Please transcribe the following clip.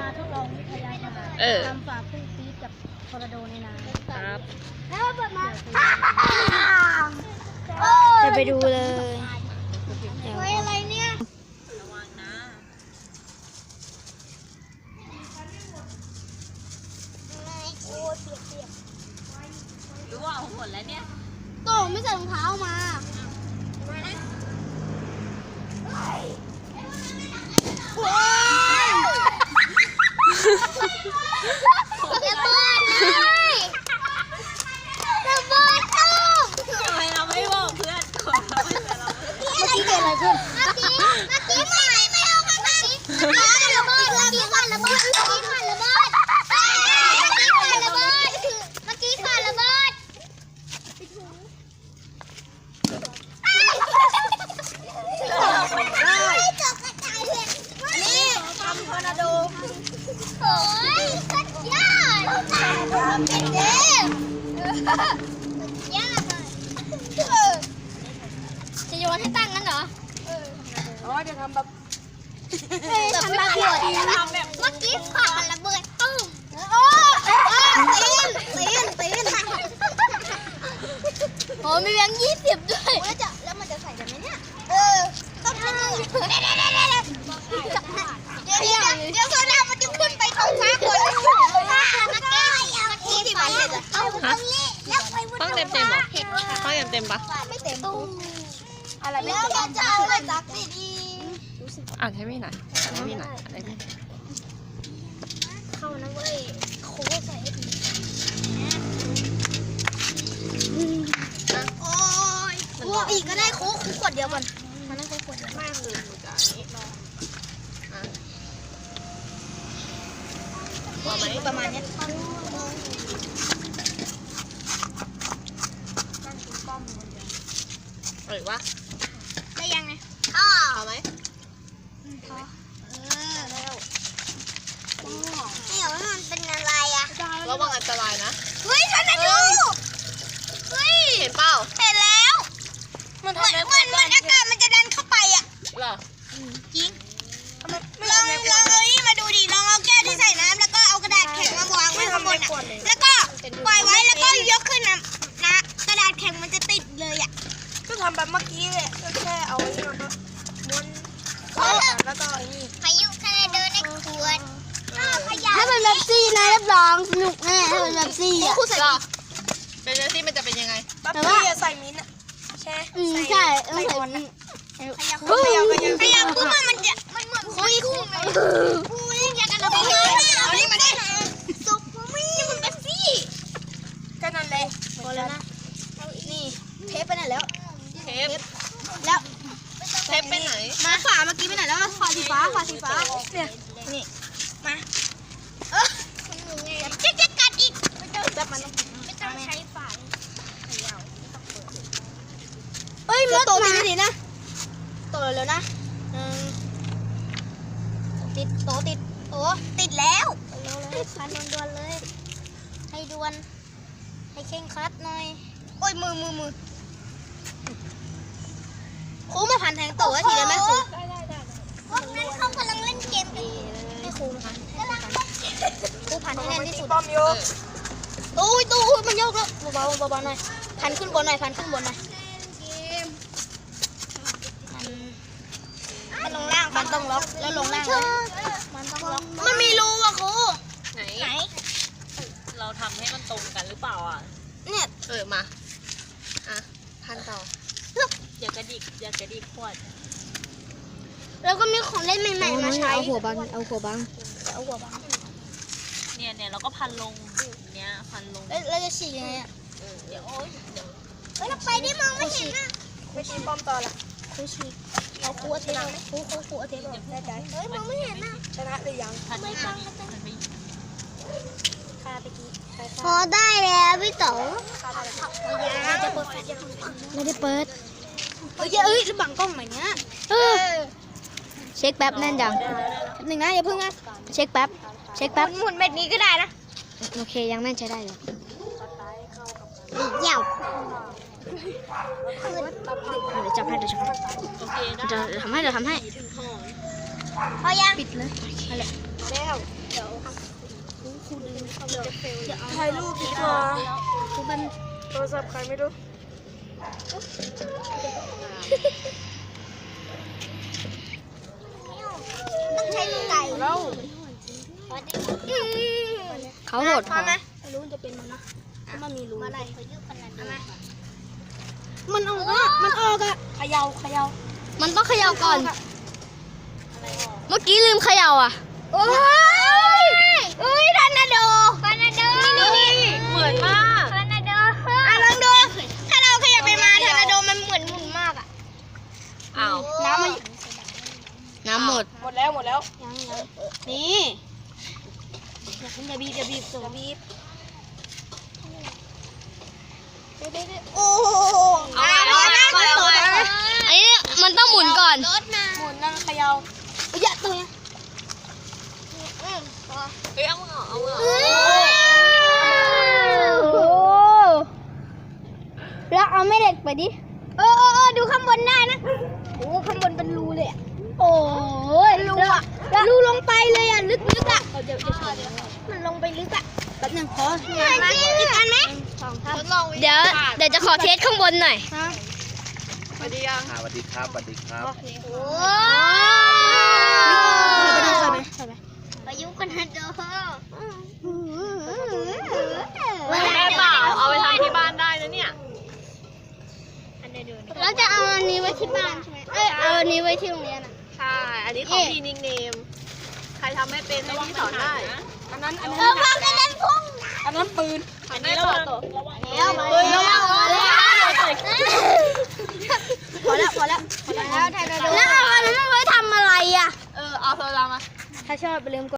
มาทดลองวิทยาศาสตร์ทำฝาพุ่งปี๊ดกับทอร์นาโดในน้ำครับแล้วเปิดมาจะไปดูเลยเฮ้ยอะไรเนี่ยระวังนะโอ้เปียกรู้ว่าเอาหมดแล้วเนี่ยโตไม่ใส่รองเท้ามาโอ้ยอย่าเปิดเลยอย่าเปิดตู้ทำไมเราไม่บอกเพื่อนก่อนเราไม่เจอเราเมื่อกี้เกิดอะไรขึ้นเมื่อกี้ไม่เอาข้างหน้าเมื่อกี้ระเบิดเมื่อกี้ก่อนระเบิดเมื่อกี้ก่อนระเบิดเมื่อกี้ก่อนระเบิดนี่ทำทอร์นาโดโอ้ยสุดยอดเป็นเด็กสุดยอดเลยจะโยนให้ตั้งงั้นเหรออ๋อจะทำแบบทำแบบเมื่อกี้ผ่านระเบิดตุ้มโอ้ตีนโอ้มีแบงค์20ด้วยแล้วมันจะใส่ได้ไหมเนี่ยต้องให้ดูเดี๋ยวโซดามันจะขึ้นไปตรงฟ้าคนเมื่อกี้ที่มันเลยต้องเต็มเหรอต้องเต็มปะไม่เต็มอะไรไม่เต็มจะเอาเลยจักดีใช้ไม่หน่อยอะไรไม่เข้านะเว้ยโค้ใส่ให้ดีโอ้ยโค้อีกก็ได้โค้ขวดเดียวก่อนมันต้องโค้ขวดเดียวมากเลยประมาณนี้วะได้ยังไงพอไหมพอแล้วนี่มันเป็นอะไรอ่ะระวังอันตรายนะเฮ้ยฉันจะดูเฮ้ยเห็นเปล่าเห็นแล้วมันอากาศมันจะดันเข้าไปอ่ะเหรอจริงลองเอานี่มาดูดิลองเอาแก้วที่ใส่น้ำแล้วก็เอากระดาษแข็งมาวางไว้ข้างบนอ่ะแล้วก็ปล่อยไว้แล้วก็ยกขึ้นนะกระดาษแข็งมันจะติดเลยอ่ะก็ทำแบบเมื่อกี้เลยแค่เอาไอ้นี่มาม้วนแล้วก็ไอ้นี่พายุแค่เดินในขวดให้มันแบบซี่นะรับรองสนุกแน่ให้มันแบบซี่อ่ะเป็นแบบซี่มันจะเป็นยังไงแต่ว่าใส่มิ้นท์อะใช่ใช่ใส่คนนะขยับปุ๊บมันเหมือนคุยเลยคุยอยากกันเอานี่มาดิซุปนี่มันเป็นซี่ก็นั่นเลยพอแล้วนะนี่เทปไปไหนแล้วเทปแล้วเทปไปไหนมาฝาเมื่อกี้ไปไหนแล้วฝาสีฟ้าเนี่ยนี่มาจะกัดอีกแบบมันไม่ต้องใช้ฝาเอ้ยมันโตไปดีนะโตแล้วนะติดแล้วคันด่วนเลยให้ด่วนให้เข่งคัดหน่อยโอ้ยมือครูมาพันแทงโตทีได้ไหมครูพวกนั้นเขากำลังเล่นเกมกันไม่ครูนะคะครูพันให้แน่นที่สุดตู้มันโยกแล้วเบาหน่อยพันขึ้นบนหน่อยมันลงล่างมันต้องล็อกแล้วลงล่างเลยมันต้องล็อกมันมีรูอ่ะครูไหนเราทำให้มันตรงกันหรือเปล่าอ่ะเนี่ยมาพันต่ออย่ากระดิกขวดแล้วก็มีของเล่นใหม่ๆมาใช้เอาหัวบังเนี่ยเราก็พันลงเนี่ยพันลงแล้วจะฉีกยังไงอ่ะเดี๋ยวเราไปได้มองไม่เห็นนะไม่ชี้ป้อมต่อละครูฉีกเอาครูเทปครูเทปแน่ใจมองไม่เห็นนะชนะหรือยังไม่ฟังพอได้แล้วพี่โตจะเปิดไม่ได้เปิดแล้วบังกล้องใหม่เนี้ยเช็คแป๊บแน่นจังหนึ่งนะอย่าเพิ่งนะเช็คแป๊บหมุนแบบนี้ก็ได้นะโอเคยังแน่นใช้ได้เลยเหย่าเดี๋ยวจับให้โอเคนะเดี๋ยวทำให้พอยังปิดเลยอะไร แล้วถ่ายรูปดีกว่าโทรศัพท์ใครไม่รู้ต้องใช้ลูกไก่แล้ว เขาโหดพอ รู้จะเป็นมันนะถ้ามันมีรูอะไรเขายืดขนาดนี้ มันออกอะ เขย่า มันต้องเขย่าก่อน เมื่อกี้ลืมเขย่าอ่ะ โอ้ยทอร์นาโดนี่ เหมือนมาก ลองดูถ้าเราขยับไปมาทอร์นาโดมันเหมือนหมุนมากอ่ะ อ้าว น้ำหมด หมดแล้วนี่อย่าบีบโอ้เอา อันนี้มันต้องหมุนก่อน หมุนนั่งเขย่าอย่าตัวเนี้ย เฮ้ยเอามือเอามือ แล้วเอาแม่เหล็กไปดิ ดูข้างบนได้นะโอ้ข้างบนเป็นรูเลยอ่ะ โอ้ย รูลงไปเลยอ่ะลึกอ่ะมันลงไปลึกอ่ะ แป๊บนึงขอ อีกอันไหม เดี๋ยวจะขอเทสข้างบนหน่อย สวัสดียัง สวัสดีครับ โอ้ประยุกต์กันนะเด้อ ได้เปล่าเอาไปทำที่บ้านได้นะเนี่ย แล้วจะเอาอันนี้ไว้ที่บ้านใช่ไหมเอาอันนี้ไว้ที่โรงเรียนอ่ะ ใช่ อันนี้ของพี่นิกเนม ใครทำไม่เป็นให้พี่สอนได้ พ่อก็เล่นพุ่ง อันนี้เราตัว แล้วมาแล้วพอแล้วแล้วเอาอันนั้นไว้ทำอะไรอ่ะ เอาโทรศัพท์มา ถ้าชอบอย่าลืมกด